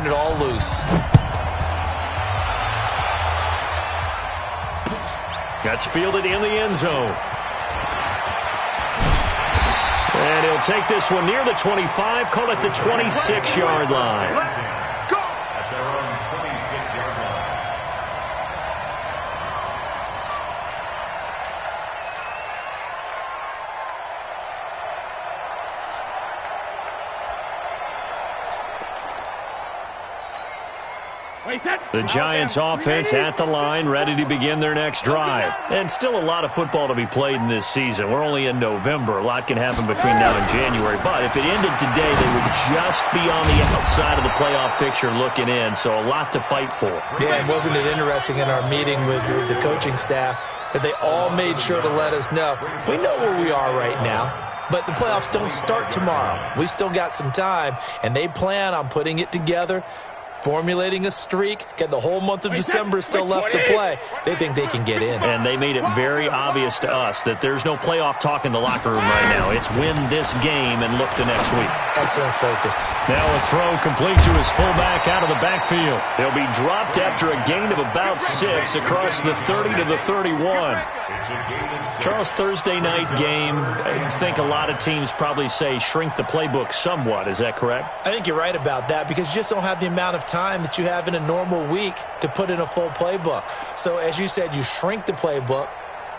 turn it all loose. That's fielded in the end zone. And he'll take this one near the 25, call it the 26-yard line. Go! At their own 26-yard line. The Giants offense at the line, ready to begin their next drive. And still a lot of football to be played in this season. We're only in November. A lot can happen between now and January. But if it ended today, they would just be on the outside of the playoff picture looking in. So a lot to fight for. Yeah, and wasn't it interesting in our meeting with the coaching staff that they all made sure to let us know, we know where we are right now, but the playoffs don't start tomorrow. We still got some time, and they plan on putting it together, formulating a streak, get the whole month of December still left to play. They think they can get in. And they made it very obvious to us that there's no playoff talk in the locker room right now. It's win this game and look to next week. Excellent focus. Now a throw complete to his fullback out of the backfield. He'll be dropped after a gain of about 6 across the 30 to the 31. Charles, Thursday night game, I think a lot of teams probably say shrink the playbook somewhat. Is that correct? I think you're right about that because you just don't have the amount of time that you have in a normal week to put in a full playbook. So as you said, you shrink the playbook,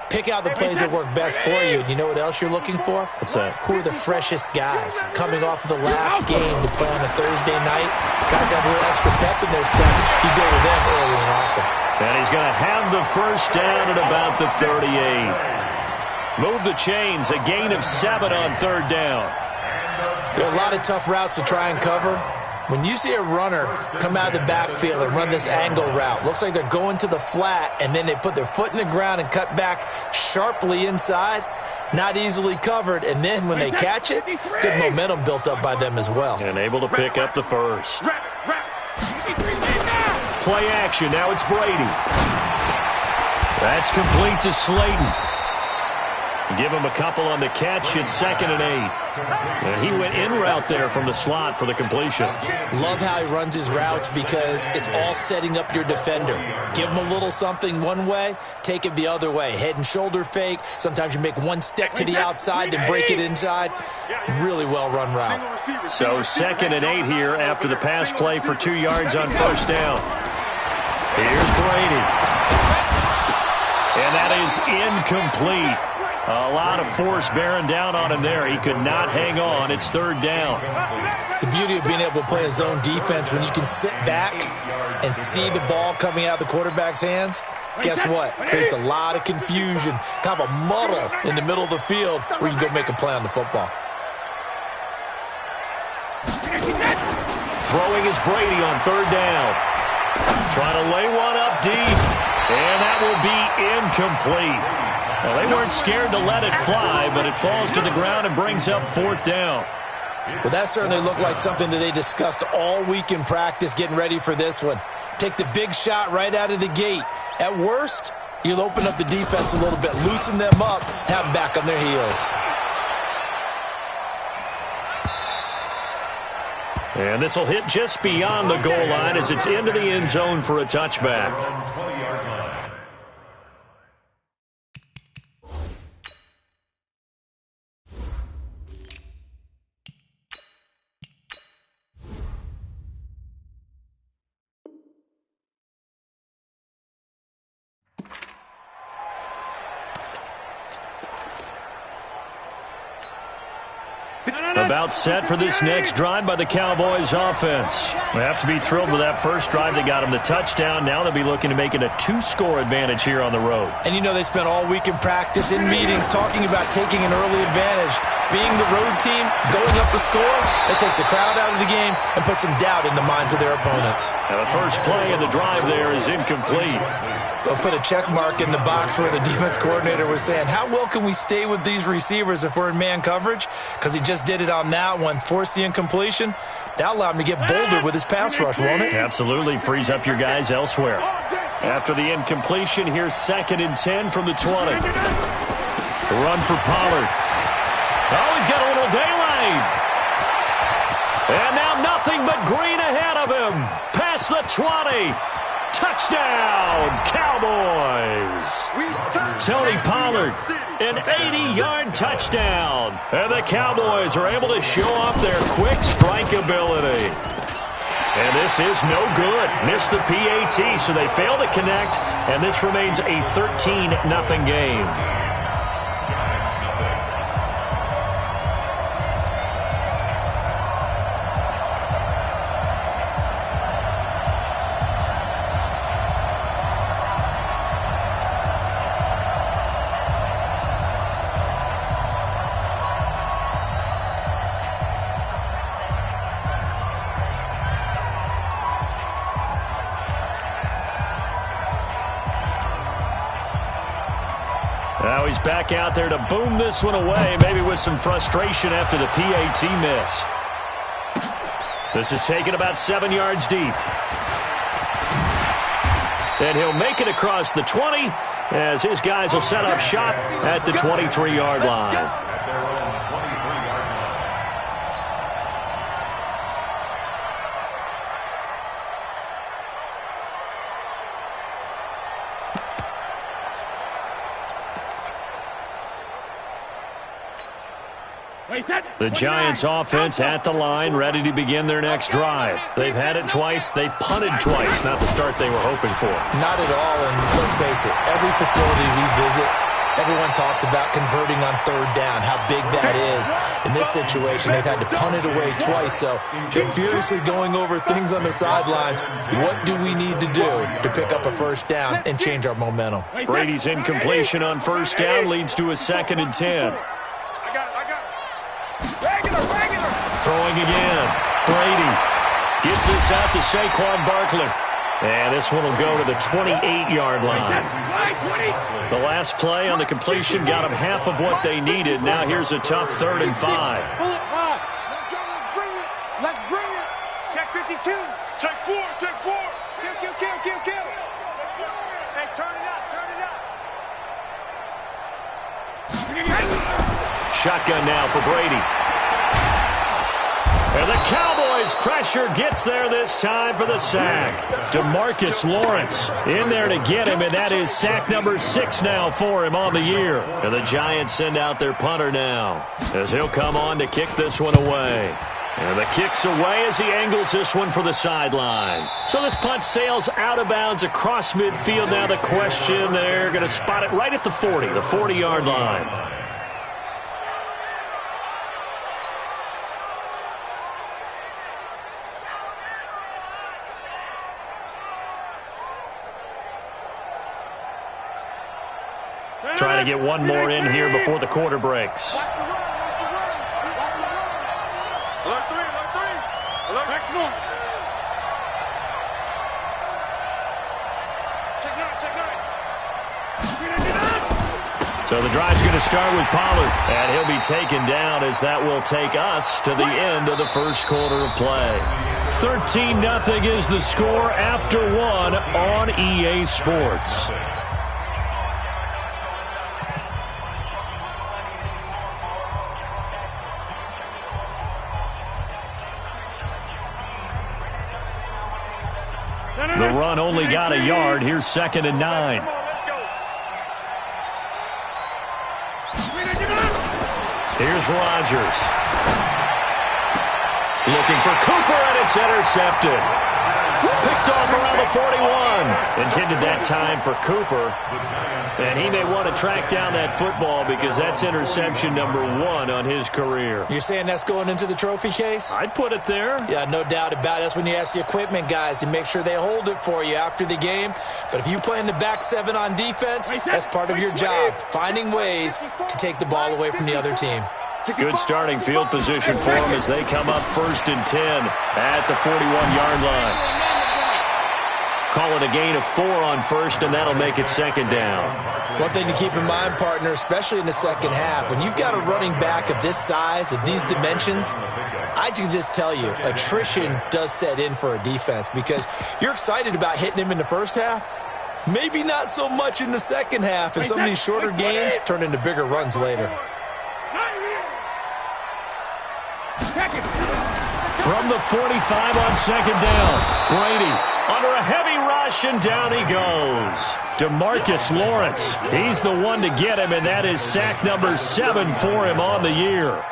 pick out the plays that work best for you. And you know what else you're looking for? What's that? Who are the freshest guys coming off of the last game to play on a Thursday night? Guys have a little extra pep in their step. You go to them early and often. And he's going to have the first down at about the 38. Move the chains, a gain of 7 on third down. There are a lot of tough routes to try and cover. When you see a runner come out of the backfield and run this angle route, looks like they're going to the flat, and then they put their foot in the ground and cut back sharply inside, not easily covered, and then when they catch it, good momentum built up by them as well. And able to pick up the first. Play action, now it's Brady. That's complete to Slayton. Give him a couple on the catch. It's 2nd and 8. And he went in route there from the slot for the completion. Love how he runs his routes because it's all setting up your defender. Give him a little something one way, take it the other way. Head and shoulder fake. Sometimes you make one step to the outside and break it inside. Really well-run route. So 2nd and 8 here after the pass play for 2 yards on first down. Here's Brady. And that is incomplete. A lot of force bearing down on him there. He could not hang on. It's 3rd down. The beauty of being able to play a zone defense when you can sit back and see the ball coming out of the quarterback's hands, guess what? Creates a lot of confusion, kind of a muddle in the middle of the field where you can go make a play on the football. Throwing is Brady on 3rd down. Trying to lay one up deep. And that will be incomplete. Well, they weren't scared to let it fly, but it falls to the ground and brings up 4th down. Well, that certainly looked like something that they discussed all week in practice getting ready for this one. Take the big shot right out of the gate. At worst, you'll open up the defense a little bit, loosen them up, have them back on their heels. And this will hit just beyond the goal line as it's into the end zone for a touchback. About set for this next drive by the Cowboys offense. They have to be thrilled with that first drive that got them the touchdown. Now they'll be looking to make it a 2-score advantage here on the road. And you know they spent all week in practice, in meetings, talking about taking an early advantage. Being the road team, going up a score, that takes the crowd out of the game and puts some doubt in the minds of their opponents. Now the first play of the drive there is incomplete. They'll put a check mark in the box where the defense coordinator was saying, how well can we stay with these receivers if we're in man coverage? Because he just did it on that one, forced the incompletion. That'll allow him to get bolder with his pass rush, won't it? Absolutely, frees up your guys elsewhere. After the incompletion, here's 2nd and 10 from the 20. The run for Pollard. Oh, he's got a little daylight. And now nothing. Nothing but green ahead of him. Past the 20. Touchdown, Cowboys. Tony Pollard, an 80-yard touchdown. And the Cowboys are able to show off their quick strike ability. And this is no good. Missed the PAT, so they fail to connect, and this remains a 13-0 game. Now he's back out there to boom this one away, maybe with some frustration after the PAT miss. This is taken about 7 yards deep. And he'll make it across the 20 as his guys will set up shop at the 23-yard line. The Giants offense at the line, ready to begin their next drive. They've had it twice. They've punted twice. Not the start they were hoping for. Not at all, and let's face it, every facility we visit, everyone talks about converting on third down, how big that is. In this situation, they've had to punt it away twice, so they're furiously going over things on the sidelines. What do we need to do to pick up a first down and change our momentum? Brady's incompletion on first down leads to a 2nd and 10. Throwing again. Brady gets this out to Saquon Barkley. And this one will go to the 28-yard line. The last play on the completion got them half of what they needed. Now here's a tough 3rd and 5. Let's bring it. Check 52. Check 4. Check 4. Kill. Hey, turn it up. Shotgun now for Brady. And the Cowboys' pressure gets there this time for the sack. DeMarcus Lawrence in there to get him, and that is sack number 6 now for him on the year. And the Giants send out their punter now as he'll come on to kick this one away. And the kick's away as he angles this one for the sideline. So this punt sails out of bounds across midfield. Now the question, they're going to spot it right at the 40, the 40-yard line. Trying to get one more in here before the quarter breaks. Alert 3. Alert back north. Check 9. So the drive's going to start with Pollard, and he'll be taken down as that will take us to the end of the first quarter of play. 13-0 is the score after 1 on EA Sports. The run only got a yard. Here's 2nd and 9. Here's Rodgers. Looking for Cooper, and it's intercepted. Picked off around the 41. Intended that time for Cooper. And he may want to track down that football because that's interception number 1 on his career. You're saying that's going into the trophy case? I'd put it there. Yeah, no doubt about it. That's when you ask the equipment guys to make sure they hold it for you after the game. But if you play in the back 7 on defense, that's part of your job, finding ways to take the ball away from the other team. Good starting field position for them as they come up 1st and 10 at the 41-yard line. Call it a gain of 4 on first, and that'll make it 2nd down. One thing to keep in mind, partner, especially in the second half, when you've got a running back of this size, of these dimensions, I can just tell you, attrition does set in for a defense because you're excited about hitting him in the first half. Maybe not so much in the second half, and some of these shorter gains turn into bigger runs later. From the 45 on second down. Brady under a heavy rush, and down he goes. DeMarcus Lawrence, he's the one to get him, and that is sack number 7 for him on the year.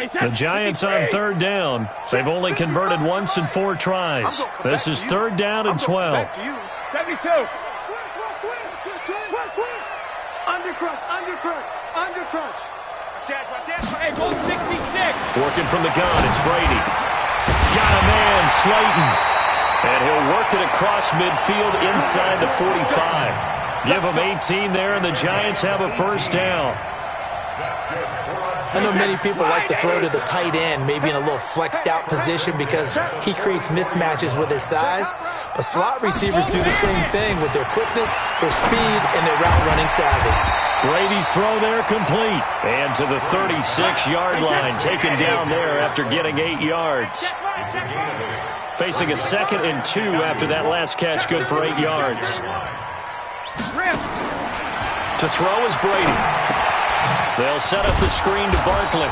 The Giants on third down. They've only converted once in 4 tries. This is third down and 12. 72. Under crunch. Hey, both 66. Working from the gun, it's Brady. Got a man, Slayton. And he'll work it across midfield inside the 45. Give him 18 there, and the Giants have a first down. I know many people like to throw to the tight end, maybe in a little flexed out position because he creates mismatches with his size. But slot receivers do the same thing with their quickness, their speed, and their route running savvy. Brady's throw there complete. And to the 36-yard line, taken down there after getting 8 yards. Facing a 2nd and 2 after that last catch, good for 8 yards. To throw is Brady. They'll set up the screen to Barkley.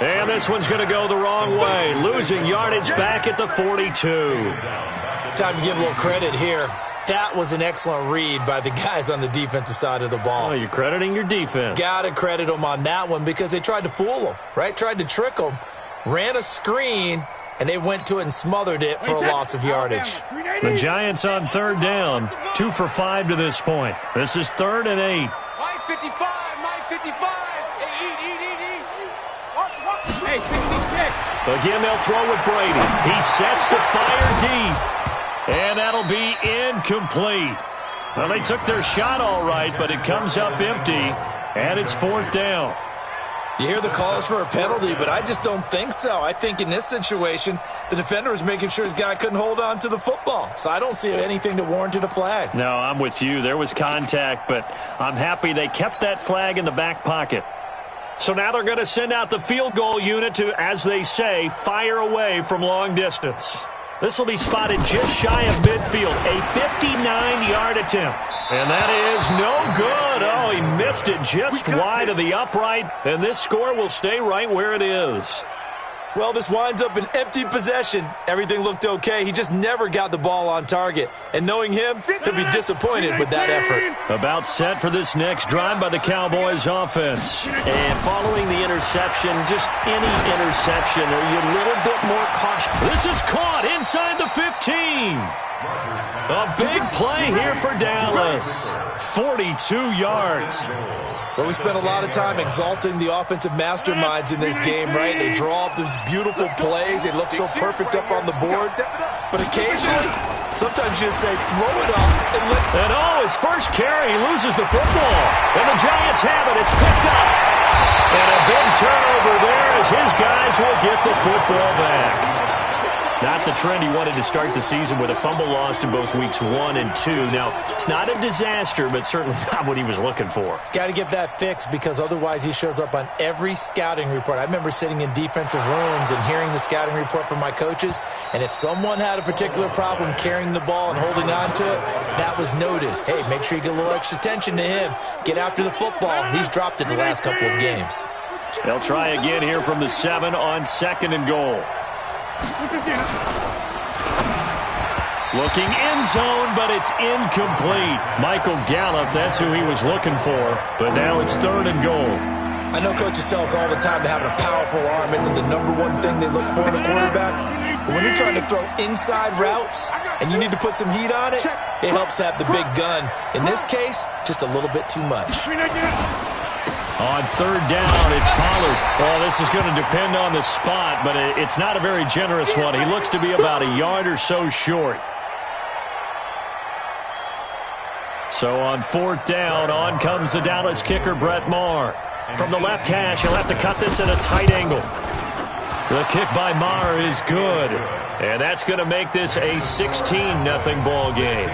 And this one's going to go the wrong way. Losing yardage back at the 42. Time to give a little credit here. That was an excellent read by the guys on the defensive side of the ball. Oh, you're crediting your defense. Got to credit them on that one because they tried to fool them, right? Tried to trick them. Ran a screen, and they went to it and smothered it for a loss of yardage. The Giants on third down. 2 for 5 to this point. This is 3rd and 8. Mike 55. Hey, eat. Hey, 66. Again, they'll throw with Brady. He sets to fire deep. And that'll be incomplete. Well, they took their shot all right, but it comes up empty, and it's 4th down. You hear the calls for a penalty, but I just don't think so. I think in this situation, the defender was making sure his guy couldn't hold on to the football. So I don't see anything that warranted a flag. No, I'm with you. There was contact, but I'm happy they kept that flag in the back pocket. So now they're going to send out the field goal unit to, as they say, fire away from long distance. This will be spotted just shy of midfield, a 59-yard attempt. And that is no good. Oh, he missed it just wide of the upright, and this score will stay right where it is. Well, this winds up an empty possession. Everything looked okay. He just never got the ball on target. And knowing him, he'll be disappointed with that effort. About set for this next drive by the Cowboys offense. And following the interception, just any interception, are you a little bit more cautious? This is caught inside the 15. A big play here for Dallas. 42 yards. Well, we spent a lot of time exalting the offensive masterminds in this game, right? They draw up these beautiful plays. They look so perfect up on the board. But occasionally, sometimes you just say, throw it up and let... And his first carry, he loses the football. And the Giants have it. It's picked up. And a big turnover there as his guys will get the football back. Not the trend he wanted to start the season with a fumble lost in both weeks 1 and 2. Now, it's not a disaster, but certainly not what he was looking for. Got to get that fixed because otherwise he shows up on every scouting report. I remember sitting in defensive rooms and hearing the scouting report from my coaches, and if someone had a particular problem carrying the ball and holding on to it, that was noted. Hey, make sure you get a little extra attention to him. Get after the football. He's dropped it the last couple of games. They'll try again here from the 7 on 2nd and goal. Looking end zone, but it's incomplete. Michael Gallup, that's who he was looking for. But now it's 3rd and goal. I know coaches tell us all the time that having a powerful arm isn't the #1 thing they look for in a quarterback. But when you're trying to throw inside routes and you need to put some heat on it, it helps have the big gun. In this case, just a little bit too much. On 3rd down, it's Pollard. Well, this is going to depend on the spot, but it's not a very generous one. He looks to be about a yard or so short. So on 4th down, on comes the Dallas kicker, Brett Maher. From the left hash, he'll have to cut this at a tight angle. The kick by Maher is good. And that's going to make this a 16-0 ball game.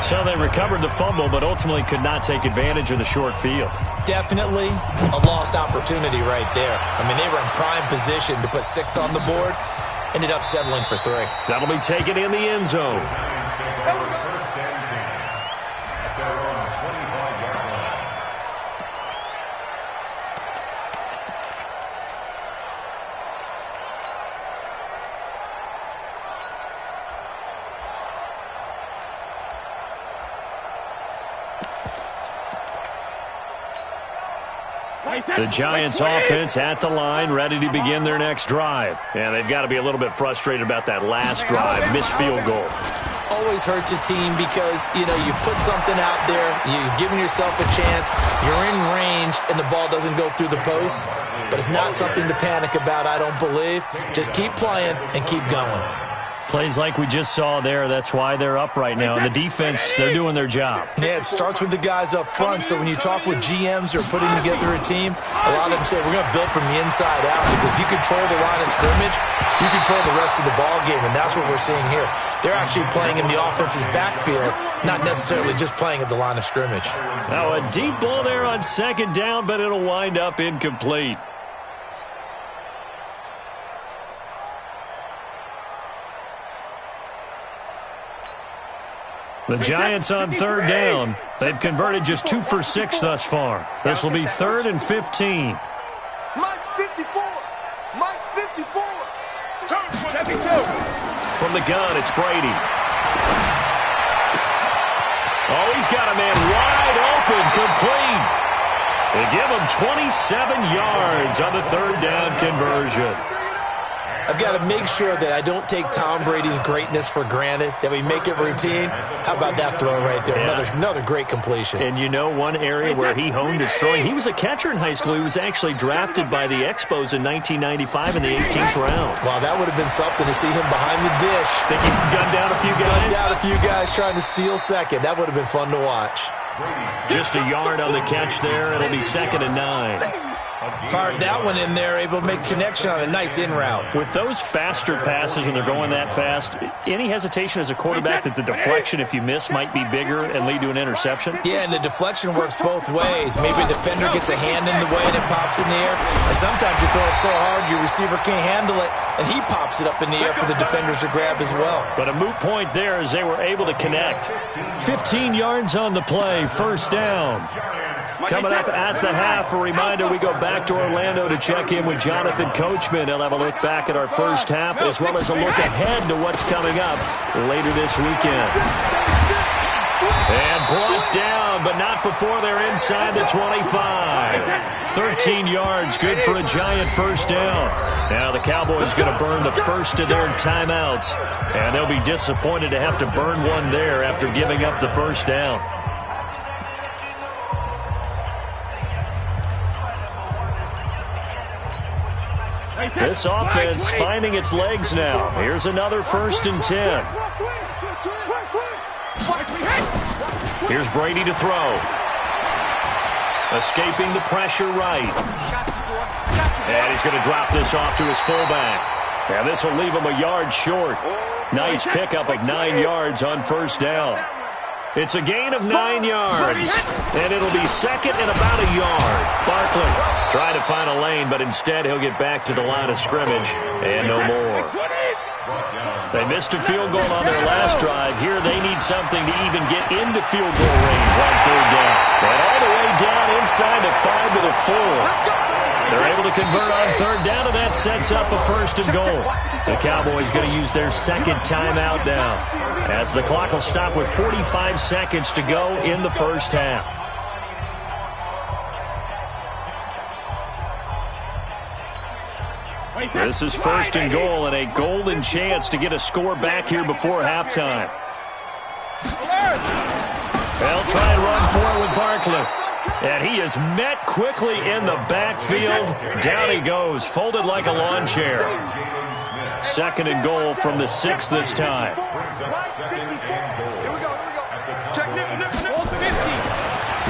So they recovered the fumble, but ultimately could not take advantage of the short field. Definitely a lost opportunity right there. I mean, they were in prime position to put 6 on the board. Ended up settling for 3. That'll be taken in the end zone. The Giants offense at the line, ready to begin their next drive. And they've got to be a little bit frustrated about that last drive, missed field goal. Always hurts a team because, you put something out there, you're giving yourself a chance, you're in range, and the ball doesn't go through the post. But it's not something to panic about, I don't believe. Just keep playing and keep going. Plays like we just saw there, that's why they're up right now. And the defense, they're doing their job. Yeah, it starts with the guys up front. So when you talk with GMs or putting together a team, a lot of them say we're going to build from the inside out. Because if you control the line of scrimmage, you control the rest of the ball game. And that's what we're seeing here. They're actually playing in the offense's backfield, not necessarily just playing at the line of scrimmage. Now a deep ball there on second down, but it'll wind up incomplete. The Giants on third down. They've converted just 2 for 6 thus far. This will be 3rd and 15. Mike's 54. Mike's 54. From the gun, it's Brady. Oh, he's got a man wide open, complete. They give him 27 yards on the third down conversion. I've got to make sure that I don't take Tom Brady's greatness for granted, that we make it routine. How about that throw right there? Yeah. Another great completion. And one area where he honed his throwing, he was a catcher in high school. He was actually drafted by the Expos in 1995 in the 18th round. Wow, that would have been something to see him behind the dish. Think he can gun down a few guys? Gun down a few guys trying to steal second. That would have been fun to watch. Just a yard on the catch there. It'll be 2nd and 9. Fired that one in there, able to make connection on a nice in route. With those faster passes when they're going that fast, any hesitation as a quarterback that the deflection, if you miss, might be bigger and lead to an interception? Yeah, and the deflection works both ways. Maybe a defender gets a hand in the way and it pops in the air. And sometimes you throw it so hard your receiver can't handle it, and he pops it up in the air for the defenders to grab as well. But a moot point there as they were able to connect. 15 yards on the play, 1st down. Coming up at the half, a reminder, we go back to Orlando to check in with Jonathan Coachman. He'll have a look back at our first half as well as a look ahead to what's coming up later this weekend. And brought down, but not before they're inside the 25. 13 yards, good for a Giant 1st down. Now the Cowboys going to burn the first of their timeouts, and they'll be disappointed to have to burn one there after giving up the 1st down. This offense finding its legs now. Here's another 1st and 10. Here's Brady to throw. Escaping the pressure right. And he's going to drop this off to his fullback. And this will leave him a yard short. Nice pickup of 9 yards on 1st down. It's a gain of 9 yards. And it'll be 2nd and about a yard. Barkley tried to find a lane, but instead he'll get back to the line of scrimmage. And no more. They missed a field goal on their last drive. Here they need something to even get into field goal range on 3rd down. And all the way down inside the 5 to the 4. They're able to convert on 3rd down, and that sets up a 1st and goal. The Cowboys going to use their 2nd timeout now, as the clock will stop with 45 seconds to go in the 1st half. This is 1st and goal, and a golden chance to get a score back here before halftime. They'll try and run for it with Barkley. And he is met quickly in the backfield. Down he goes, folded like a lawn chair. 2nd and goal from the 6 this time.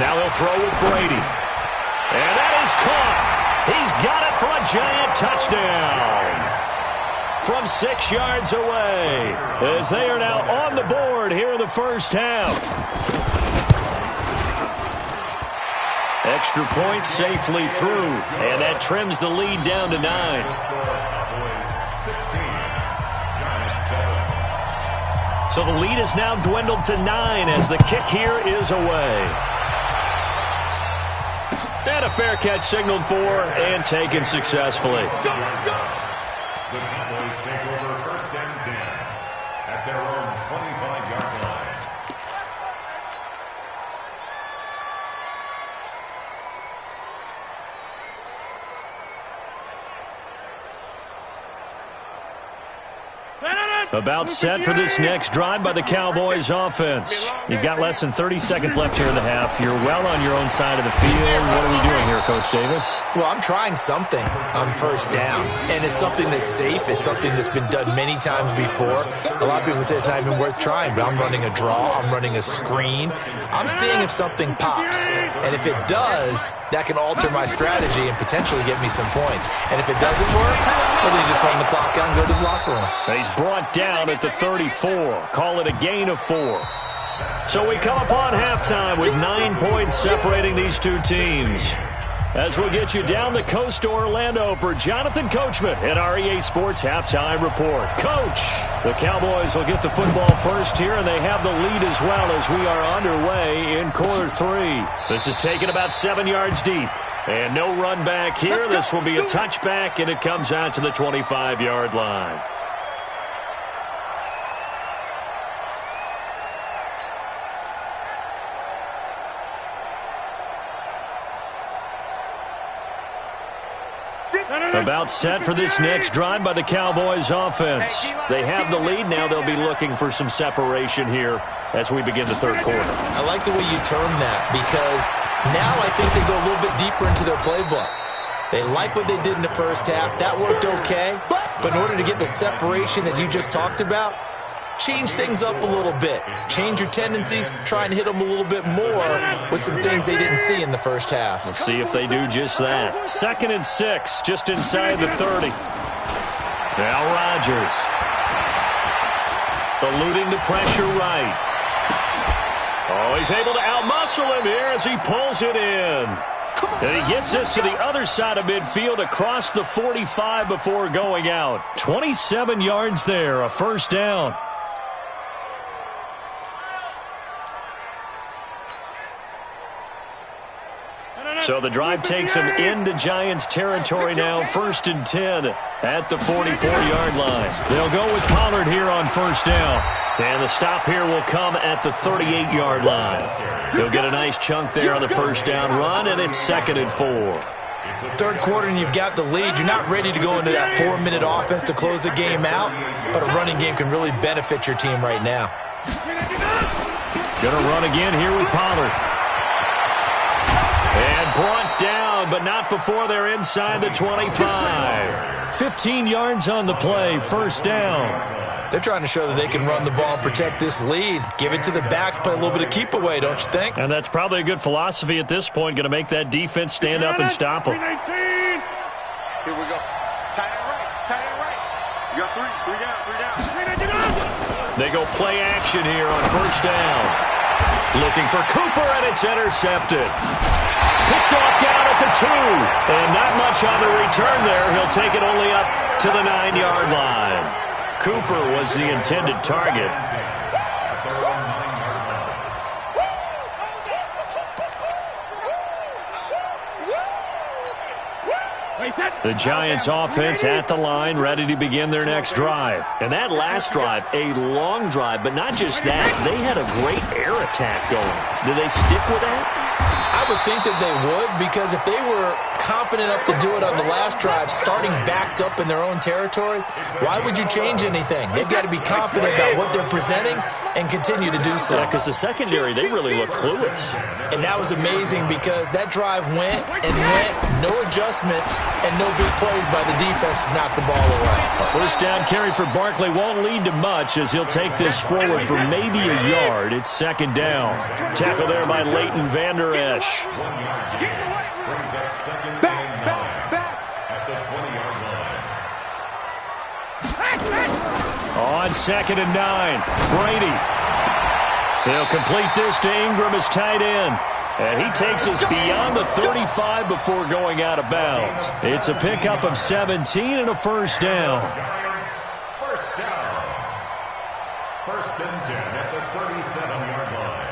Now they'll throw with Brady. And that is caught. He's got it for a Giant touchdown. from 6 yards away, as they are now on the board here in the first half. Extra point safely through, and that trims the lead down to 9. So the lead is now dwindled to 9 as the kick here is away. And a fair catch signaled for and taken successfully. The Cowboys take over first and 10 at their own 25-yard line. About set for this next drive by the Cowboys offense. You've got less than 30 seconds left here in the half. You're well on your own side of the field. What are we doing here, Coach Davis? Well, I'm trying something on first down, and it's something that's safe. It's something that's been done many times before. A lot of people say it's not even worth trying, but I'm running a draw. I'm running a screen. I'm seeing if something pops, and if it does, that can alter my strategy and potentially get me some points. And if it doesn't work, well, then you just run the clock out and go to the locker room. He's brought down at the 34. Call it a gain of 4. So we come upon halftime with 9 points separating these two teams. As we'll get you down the coast to Orlando for Jonathan Coachman at our EA Sports Halftime Report. Coach, the Cowboys will get the football first here, and they have the lead as well as we are underway in quarter 3. This is taken about 7 yards deep. And no run back here. This will be a touchback, and it comes out to the 25-yard line. About set for this next drive by the Cowboys offense. They have the lead now. They'll be looking for some separation here as we begin the third quarter. I like the way you term that, because now I think they go a little bit deeper into their playbook. They like what they did in the first half. That worked okay. But in order to get the separation that you just talked about, change things up a little bit. Change your tendencies. Try and hit them a little bit more with some things they didn't see in the first half. Let's see if they do just that. 2nd and 6, just inside the 30. Now Rodgers. Eluding the pressure right. Oh, he's able to outmuscle him here as he pulls it in. And he gets this to the other side of midfield across the 45 before going out. 27 yards there, a first down. So the drive takes him into Giants territory now, 1st and 10 at the 44-yard line. They'll go with Pollard here on first down. And the stop here will come at the 38-yard line. He'll get a nice chunk there on the first down run, and it's 2nd and 4. Third quarter and you've got the lead. You're not ready to go into that 4-minute offense to close the game out, but a running game can really benefit your team right now. Gonna run again here with Pollard. And brought down, but not before they're inside the 25. 15 yards on the play, first down. They're trying to show that they can run the ball and protect this lead. Give it to the backs, play a little bit of keep away, don't you think? And that's probably a good philosophy at this point, going to make that defense stand up and stop them. Here we go. Tight end right, tight end right. You got three down. They go play action here on first down. Looking for Cooper, and it's intercepted. Picked off down at the 2. And not much on the return there. He'll take it only up to the 9-yard line. Cooper was the intended target. The Giants offense at the line, ready to begin their next drive. And that last drive, a long drive, but not just that. They had a great air attack going. Do they stick with that? I would think that they would, because if they were confident enough to do it on the last drive, starting backed up in their own territory, why would you change anything? They've got to be confident about what they're presenting and continue to do so. Yeah, because the secondary, they really look clueless. And that was amazing, because that drive went and went, no adjustments, and no big plays by the defense to knock the ball away. A first down carry for Barkley won't lead to much, as he'll take this forward for maybe a yard. It's 2nd down. Tackle there by Leighton Vander Esch. Brings up 2nd and 9 at the 20-yard line. on 2nd and 9. Brady. He'll complete this to Ingram as tight end. And he takes us beyond the 35 before going out of bounds. It's a pickup of 17 and a first down. First down. 1st and 10 at the 37-yard line.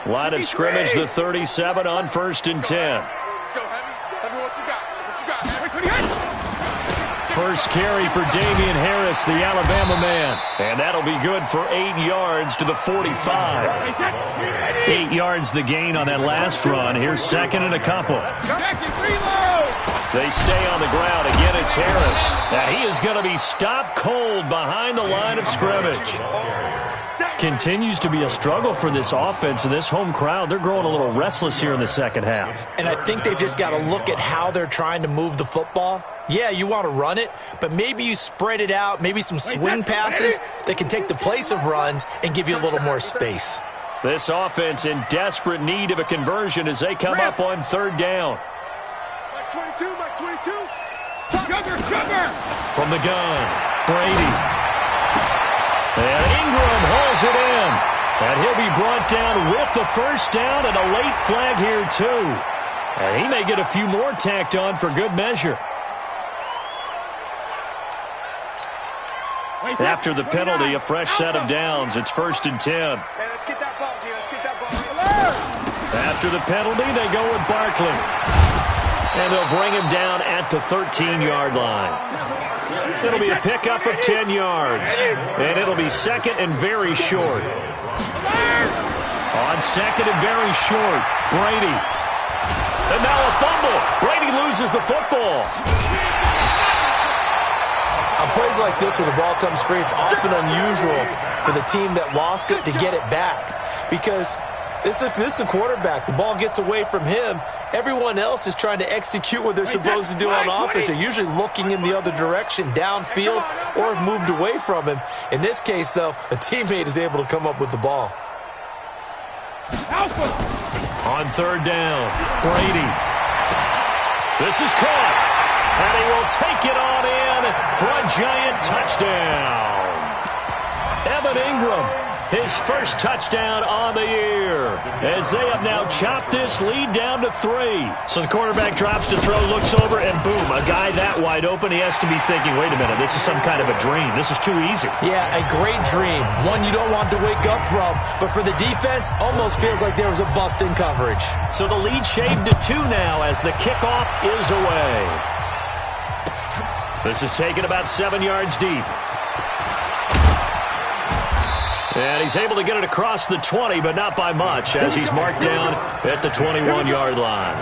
Line of scrimmage, the 37 on 1st and 10. Let's go, Heavy. Heavy, what you got? What you got, Heavy? First carry for Damian Harris, the Alabama man. And that'll be good for 8 yards to the 45. 8 yards the gain on that last run. Here's 2nd and a couple. They stay on the ground. Again, it's Harris. And he is going to be stopped cold behind the line of scrimmage. Continues to be a struggle for this offense and this home crowd. They're growing a little restless here in the second half. And I think they've just got to look at how they're trying to move the football. Yeah, you want to run it, but maybe you spread it out, maybe some swing passes that can take the place of runs and give you a little more space. This offense in desperate need of a conversion as they come up on 3rd down. Mike 22, Mike 22. Sugar. From the gun, Brady. And Ingram hauls it in. And he'll be brought down with the first down and a late flag here, too. And he may get a few more tacked on for good measure. After the penalty, a fresh set of downs. It's 1st and 10. Hey, let's get that ball here. Let's get that ball here. After the penalty, they go with Barkley. And they'll bring him down at the 13-yard line. It'll be a pickup of 10 yards. And it'll be 2nd and very short. On 2nd and very short, Brady. And now a fumble. Brady loses the football. On plays like this, when the ball comes free, it's often unusual for the team that lost it to get it back. Because this is the quarterback. The ball gets away from him. Everyone else is trying to execute what they're supposed to do on offense. They're usually looking in the other direction, downfield, or have moved away from him. In this case, though, a teammate is able to come up with the ball. On 3rd down, Brady. This is caught. And he will take it on in for a giant touchdown. Evan Ingram, his first touchdown on the year, as they have now chopped this lead down to 3. So the quarterback drops to throw, looks over, and boom, a guy that wide open, he has to be thinking, wait a minute, this is some kind of a dream. This is too easy. Yeah, a great dream. One you don't want to wake up from. But for the defense, almost feels like there was a bust in coverage. So the lead shaved to 2 now as the kickoff is away. This is taken about 7 yards deep. And he's able to get it across the 20, but not by much, as he's marked down at the 21-yard line.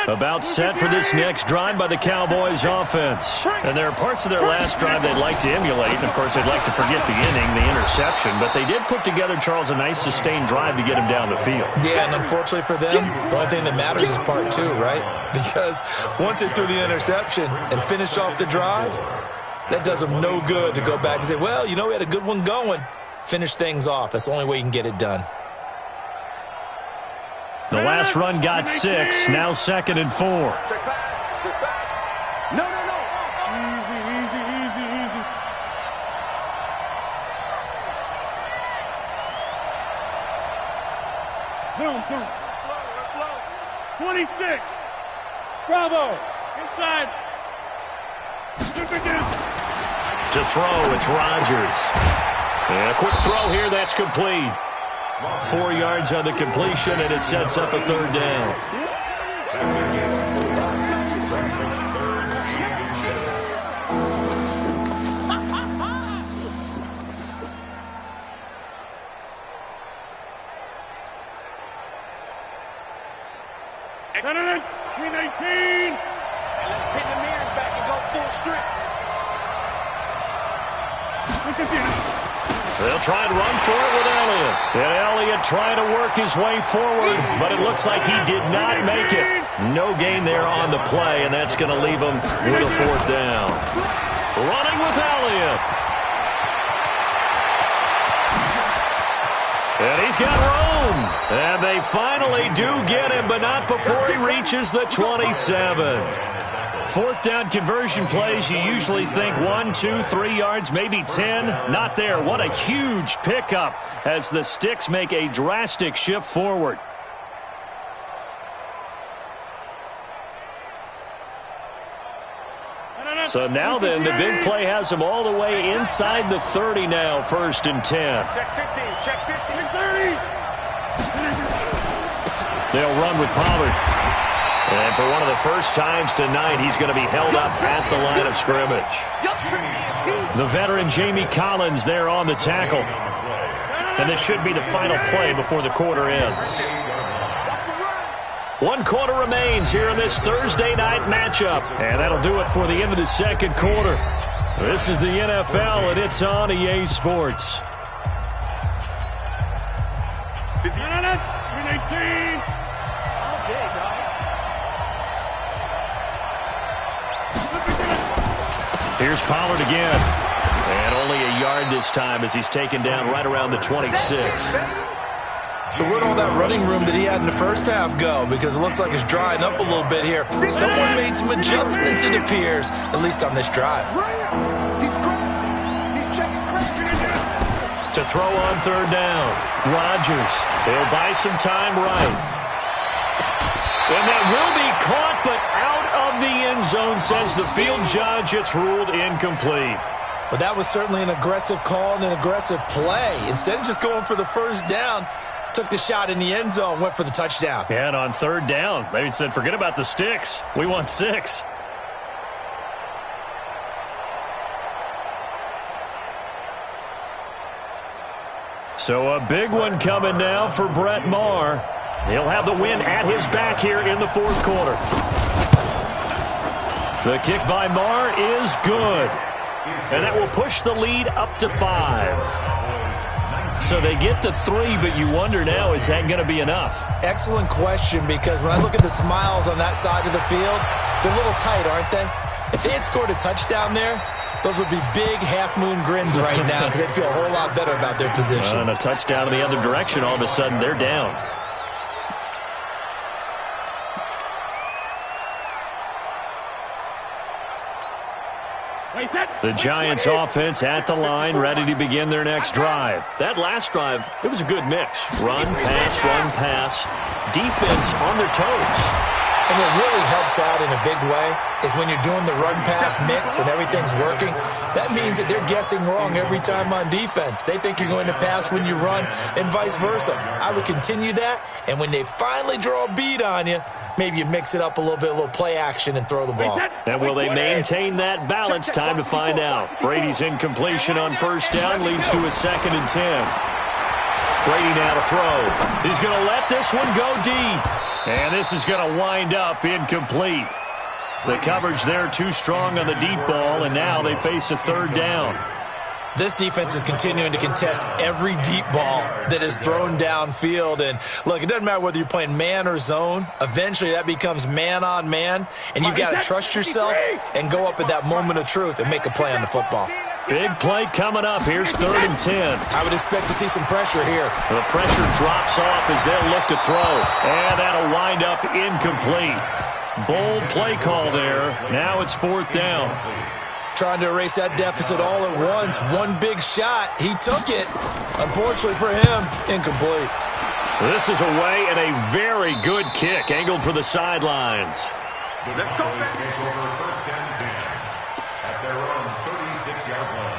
About set for this next drive by the Cowboys offense. And there are parts of their last drive they'd like to emulate. And, of course, they'd like to forget the inning, the interception. But they did put together, Charles, a nice sustained drive to get him down the field. Yeah, and unfortunately for them, the only thing that matters is part 2, right? Because once they threw the interception and finished off the drive, that does them no good to go back and say, well, you know, we had a good one going. Finish things off. That's the only way you can get it done. The last run got 6, now 2nd and 4. Check pass. No. Easy. Boom. Flow. 26. Bravo. Inside. To throw, it's Rodgers. And a quick throw here, that's complete. 4 yards on the completion, and it sets up a 3rd down. $319. And let's pin the mirrors back and go full strip. They'll try and run for it with Elliott. And Elliott trying to work his way forward, but it looks like he did not make it. No gain there on the play, and that's going to leave him with a fourth down. Running with Elliott. And he's got room. And they finally do get him, but not before he reaches the 27. Fourth down conversion plays, you usually think 1, 2, 3 yards, maybe 10. Not there. What a huge pickup as the Sticks make a drastic shift forward. So now then, the big play has them all the way inside the 30 now, 1st and 10. Check 50, check 50, 30. They'll run with Pollard. And for one of the first times tonight, he's going to be held up at the line of scrimmage. The veteran Jamie Collins there on the tackle. And this should be the final play before the quarter ends. 1 quarter remains here in this Thursday night matchup. And that'll do it for the end of the second quarter. This is the NFL, and it's on EA Sports. 18. Here's Pollard again. And only a yard this time as he's taken down right around the 26. So where'd all that running room that he had in the first half go? Because it looks like it's drying up a little bit here. Someone made some adjustments, it appears, at least on this drive. To throw on 3rd down. Rodgers. He'll buy some time right. And that will be caught, but out of the end zone, says the field judge. It's ruled incomplete. But that was certainly an aggressive call and an aggressive play. Instead of just going for the first down, took the shot in the end zone, went for the touchdown. And on 3rd down, they said, forget about the sticks. We want 6. So a big one coming now for Brett Maher. He'll have the win at his back here in the 4th quarter. The kick by Maher is good. And that will push the lead up to 5. So they get to 3, but you wonder now, is that going to be enough? Excellent question, because when I look at the smiles on that side of the field, they're a little tight, aren't they? If they had scored a touchdown there, those would be big half-moon grins right now because they'd feel a whole lot better about their position. And a touchdown in the other direction, all of a sudden they're down. The Giants offense at the line, ready to begin their next drive. That last drive, it was a good mix. Run, pass, defense on their toes. And what really helps out in a big way is when you're doing the run-pass mix and everything's working, that means that they're guessing wrong every time on defense. They think you're going to pass when you run and vice versa. I would continue that, and when they finally draw a beat on you, maybe you mix it up a little bit, a little play action, and throw the ball. And will they maintain that balance? Time to find out. Brady's incompletion on 1st down leads to a 2nd and 10. Brady now to throw. He's going to let this one go deep. And this is going to wind up incomplete. The coverage there too strong on the deep ball, and now they face a 3rd down. This defense is continuing to contest every deep ball that is thrown downfield. And, look, it doesn't matter whether you're playing man or zone. Eventually that becomes man on man, and you've got to trust yourself and go up at that moment of truth and make a play on the football. Big play coming up. Here's 3rd and 10. I would expect to see some pressure here. The pressure drops off as they'll look to throw. And that'll wind up incomplete. Bold play call there. Now it's 4th down. Trying to erase that deficit all at once. One big shot. He took it. Unfortunately for him, incomplete. This is away and a very good kick angled for the sidelines. Let's go back. Take over 1st and 10 at their own 36-yard line.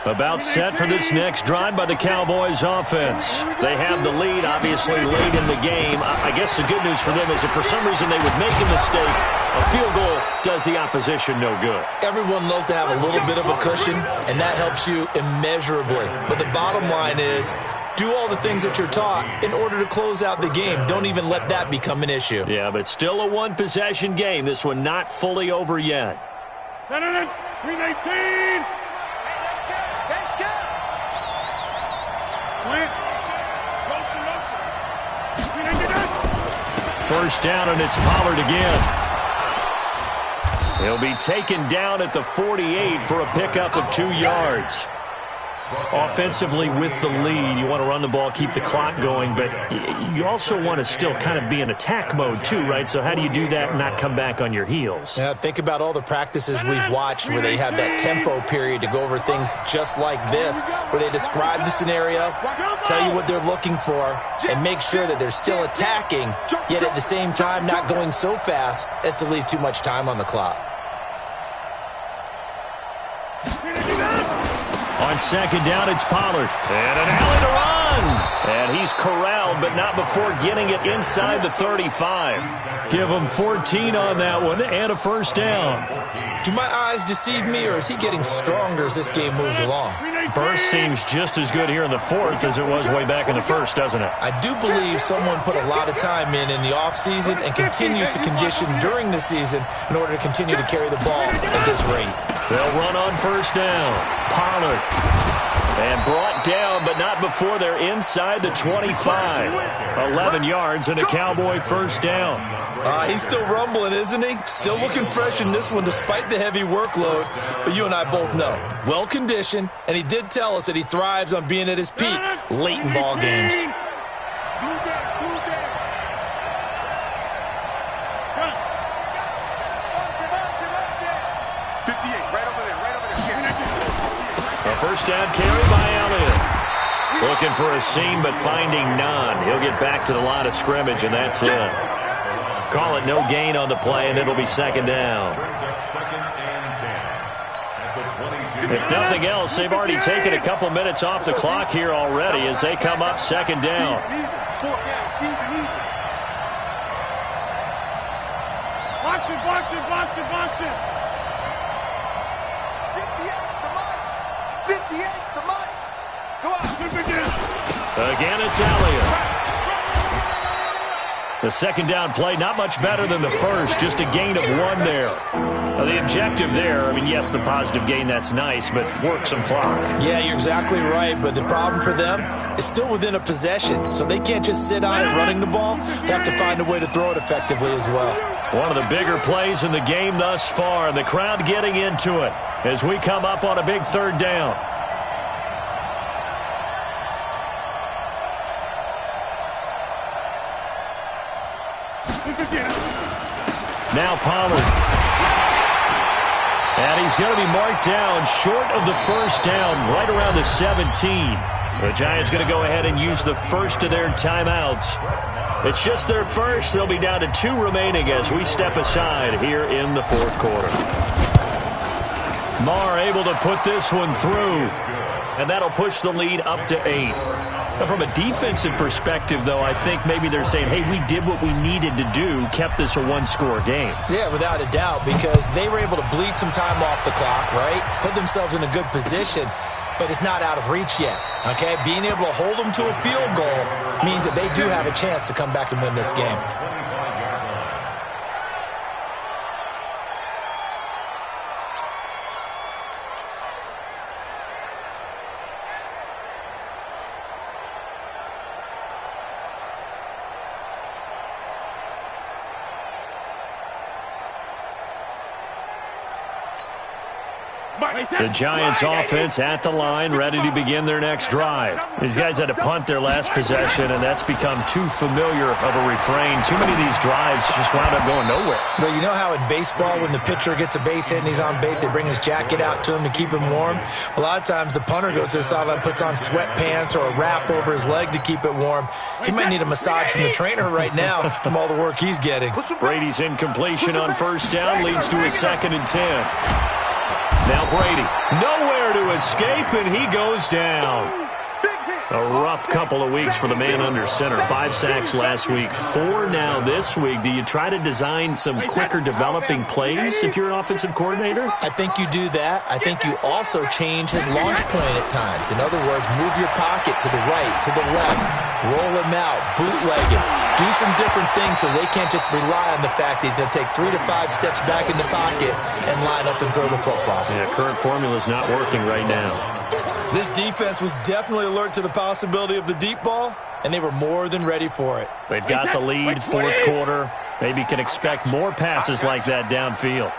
About set for this next drive by the Cowboys offense. They have the lead, obviously, late in the game. I guess the good news for them is if for some reason they would make a mistake, a field goal does the opposition no good. Everyone loves to have a little bit of a cushion, and that helps you immeasurably. But the bottom line is, do all the things that you're taught in order to close out the game. Don't even let that become an issue. Yeah, but it's still a one-possession game. This one not fully over yet. 319. Let's go. First down, and it's Pollard again. He'll be taken down at the 48 for a pickup of 2 yards. Offensively with the lead, you want to run the ball, keep the clock going, but you also want to still kind of be in attack mode too, right? So how do you do that and not come back on your heels? Yeah, think about all the practices we've watched where they have that tempo period to go over things just like this, where they describe the scenario, tell you what they're looking for, and make sure that they're still attacking, yet at the same time not going so fast as to leave too much time on the clock. On second down, it's Pollard. And an alley to run. And he's corralled, but not before getting it inside the 35. Give him 14 on that one and a first down. Do my eyes deceive me, or is he getting stronger as this game moves along? Burst seems just as good here in the fourth as it was way back in the first, doesn't it? I do believe someone put a lot of time in the offseason and continues to condition during the season in order to continue to carry the ball at this rate. They'll run on first down. Pollard. And brought down, but not before they're inside the 25. 11 yards and a Cowboy first down. He's still rumbling, isn't he? Still looking fresh in this one despite the heavy workload. But you and I both know, well-conditioned, and he did tell us that he thrives on being at his peak late in ball games. A first down carry by Elliott. Looking for a seam, but finding none. He'll get back to the line of scrimmage, and that's it. Call it no gain on the play, and it'll be second down. If nothing else, they've already taken a couple minutes off the clock here already as they come up second down. Box it. 58's the mic. Go on. Again, it's Elliott. The second down play, not much better than the first, just a gain of 1 there. Now, the objective there, I mean, yes, the positive gain, that's nice, but work some clock. Yeah, you're exactly right, but the problem for them is still within a possession, so they can't just sit on it running the ball. They have to find a way to throw it effectively as well. One of the bigger plays in the game thus far, and the crowd getting into it as we come up on a big third down. Now Pollard. And he's going to be marked down short of the first down, right around the 17. The Giants going to go ahead and use the first of their timeouts. It's just their first. They'll be down to 2 remaining as we step aside here in the fourth quarter. Marr able to put this one through, and that'll push the lead up to 8. Now, from a defensive perspective, though, I think maybe they're saying, hey, we did what we needed to do, kept this a 1-score game. Yeah, without a doubt, because they were able to bleed some time off the clock, right? Put themselves in a good position, but it's not out of reach yet, okay? Being able to hold them to a field goal means that they do have a chance to come back and win this game. The Giants offense at the line, ready to begin their next drive. These guys had to punt their last possession, and that's become too familiar of a refrain. Too many of these drives just wound up going nowhere. Well, you know how in baseball, when the pitcher gets a base hit and he's on base, they bring his jacket out to him to keep him warm? A lot of times the punter goes to the sideline, puts on sweatpants or a wrap over his leg to keep it warm. He might need a massage from the trainer right now from all the work he's getting. Brady's incompletion on first down leads to a 2nd and 10. Now Brady, nowhere to escape, and he goes down. A rough couple of weeks for the man under center. 5 sacks last week, 4 now this week. Do you try to design some quicker developing plays if you're an offensive coordinator? I think you do that. I think you also change his launch point at times. In other words, move your pocket to the right, to the left, roll him out, bootleg him. Do some different things so they can't just rely on the fact that he's going to take 3 to 5 steps back in the pocket and line up and throw the football. Yeah, current formula is not working right now. This defense was definitely alert to the possibility of the deep ball, and they were more than ready for it. They've got the lead, fourth quarter. Maybe can expect more passes like that downfield.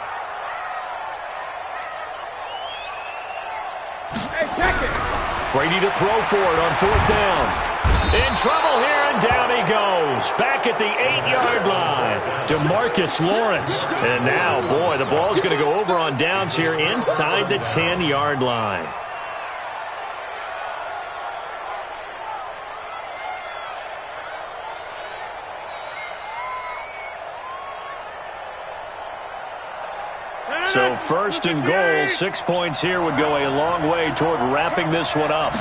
Brady to throw for it on 4th down. In trouble here, and down he goes. Back at the 8-yard line. DeMarcus Lawrence. And now, boy, the ball's going to go over on downs here inside the 10-yard line. So 1st and goal, 6 points here would go a long way toward wrapping this one up.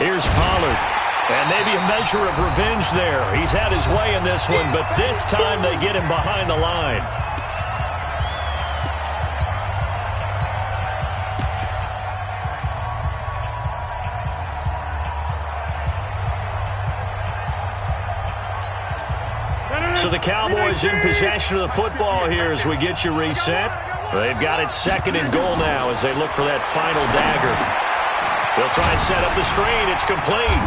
Here's Pollard. And maybe a measure of revenge there. He's had his way in this one, but this time they get him behind the line. So the Cowboys in possession of the football here as we get you reset. They've got it 2nd and goal now as they look for that final dagger. They'll try and set up the screen. It's complete.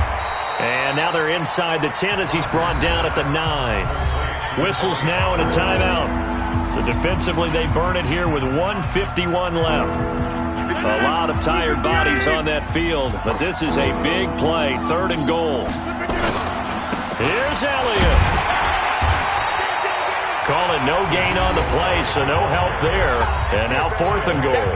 And now they're inside the 10 as he's brought down at the 9. Whistles now and a timeout. So defensively they burn it here with 1:51 left. A lot of tired bodies on that field, but this is a big play. 3rd and goal. Here's Elliott. Calling no gain on the play, so no help there. And now 4th and goal.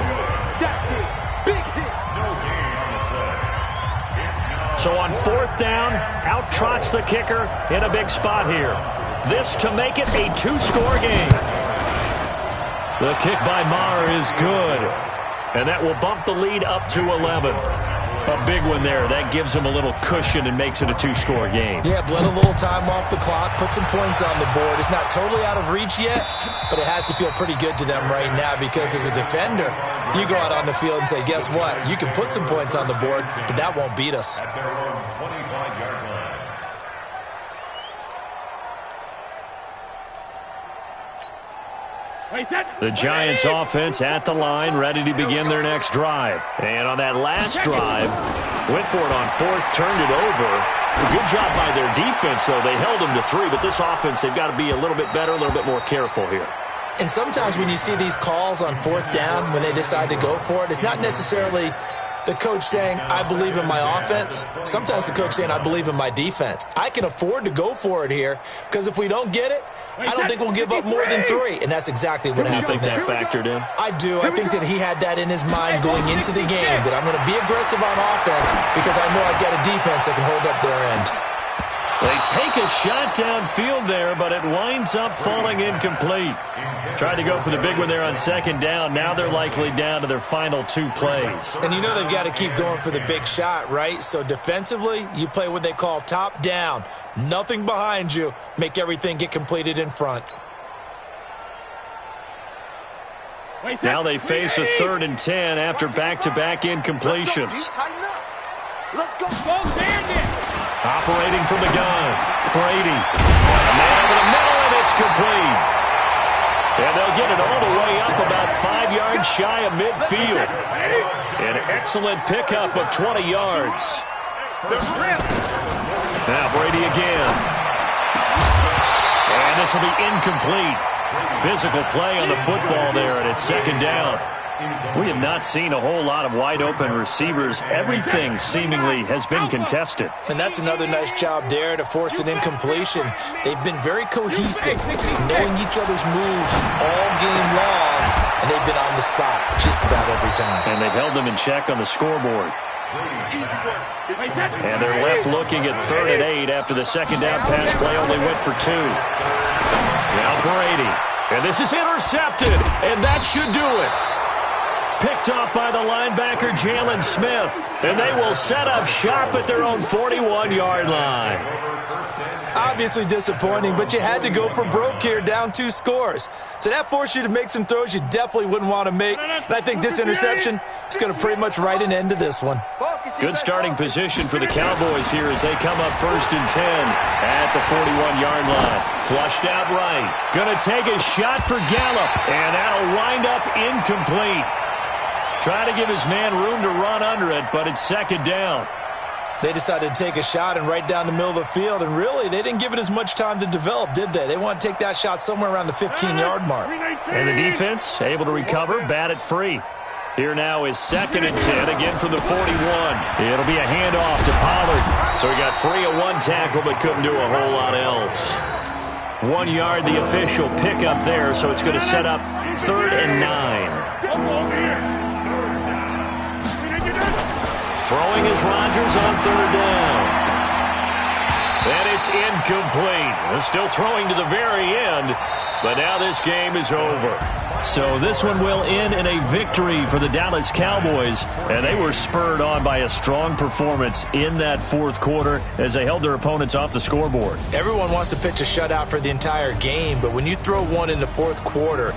So on 4th down, out trots the kicker in a big spot here. This to make it a 2-score game. The kick by Maher is good. And that will bump the lead up to 11. A big one there. That gives them a little cushion and makes it a 2-score game. Yeah, bled a little time off the clock, put some points on the board. It's not totally out of reach yet, but it has to feel pretty good to them right now because as a defender, you go out on the field and say, guess what? You can put some points on the board, but that won't beat us. At their own 25-yard line. The Giants offense at the line, ready to begin their next drive. And on that last drive, went for it on 4th, turned it over. A good job by their defense, though. They held them to 3, but this offense, they've got to be a little bit better, a little bit more careful here. And sometimes when you see these calls on 4th down, when they decide to go for it, it's not necessarily the coach saying, I believe in my offense. Sometimes the coach saying, I believe in my defense. I can afford to go for it here because if we don't get it, I don't think we'll give up more than 3. And that's exactly what happened there. You think that factored in? I do. I think that he had that in his mind going into the game, that I'm going to be aggressive on offense because I know I've got a defense that can hold up their end. They take a shot downfield there, but it winds up falling incomplete. Tried to go for the big one there on 2nd down. Now they're likely down to their final 2 plays. And you know they've got to keep going for the big shot, right? So defensively, you play what they call top down. Nothing behind you. Make everything get completed in front. Now they face a 3rd and 10 after back-to-back incompletions. Let's go. Operating from the gun, Brady. A man over the middle, and it's complete. And they'll get it all the way up about 5 yards shy of midfield. An excellent pickup of 20 yards. Now Brady again. And this will be incomplete. Physical play on the football there, and it's 2nd down. We have not seen a whole lot of wide-open receivers. Everything seemingly has been contested. And that's another nice job there to force an incompletion. They've been very cohesive, knowing each other's moves all game long, and they've been on the spot just about every time. And they've held them in check on the scoreboard. And they're left looking at 3rd and 8 after the 2nd down pass play only went for 2. Now Brady. And this is intercepted, and that should do it. Picked off by the linebacker, Jalen Smith. And they will set up shop at their own 41-yard line. Obviously disappointing, but you had to go for broke here, down 2 scores. So that forced you to make some throws you definitely wouldn't want to make. And I think this interception is going to pretty much write an end to this one. Good starting position for the Cowboys here as they come up 1st and 10 at the 41-yard line. Flushed out right. Going to take a shot for Gallup, and that'll wind up incomplete. Trying to give his man room to run under it, but it's 2nd down. They decided to take a shot and right down the middle of the field, and really, they didn't give it as much time to develop, did they? They want to take that shot somewhere around the 15-yard mark. And the defense able to recover, bat it free. Here now is 2nd and 10, again from the 41. It'll be a handoff to Pollard. So he got free of 1 tackle, but couldn't do a whole lot else. 1 yard, the official pickup there, so it's going to set up 3rd and 9. Throwing is Rodgers on 3rd down. And it's incomplete. Still throwing to the very end, but now this game is over. So this one will end in a victory for the Dallas Cowboys, and they were spurred on by a strong performance in that 4th quarter as they held their opponents off the scoreboard. Everyone wants to pitch a shutout for the entire game, but when you throw one in the 4th quarter,